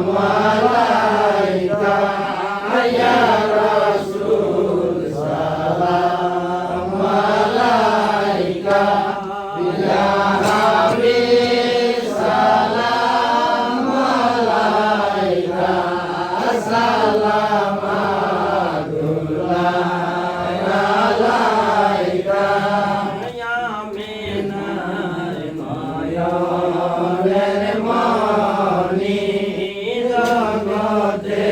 আলাইকা ইয়া রাসূল সালাম আলাইকা ইয়া হাবিব সালাম আলাইকা সালাম আলাইকা ইয়া মিনায় মায়ার মনি জগতে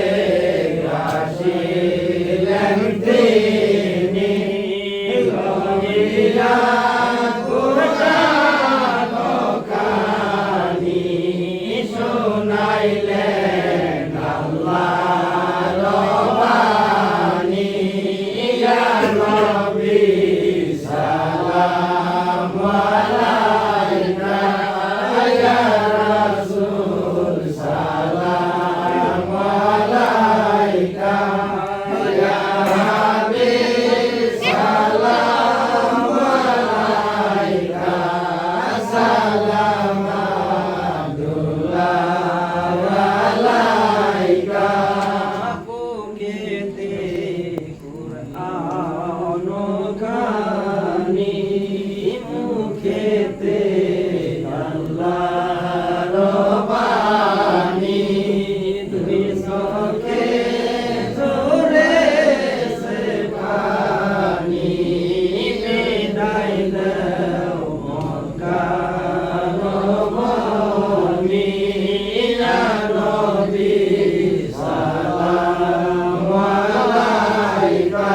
আসিলেন তিনি লইয়া কুরআন কানি শুনাইলেন আল্লাহর বাণী ইয়া নবী সালাম আলাইকা ইয়া রাসূল সালাম আলাইকা ইয়া হাবিব সালাম আলাইকা সালাম আলাইকা বুকেতে কুরআন কানি মুখেতে আল্লাহর বাণী দুই চোখে ঝরেছে পানি বিদায় দাও মক্কার ভূমি ইয়া নবী সালাম আলাইকা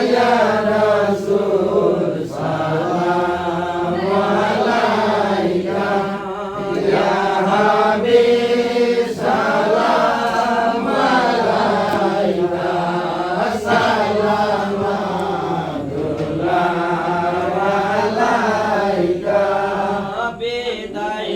ইয়া রাসূল সালাম আলাইকা ইয়া হাবিব সালাম আলাইকা সালাম আলাইকা বিদায়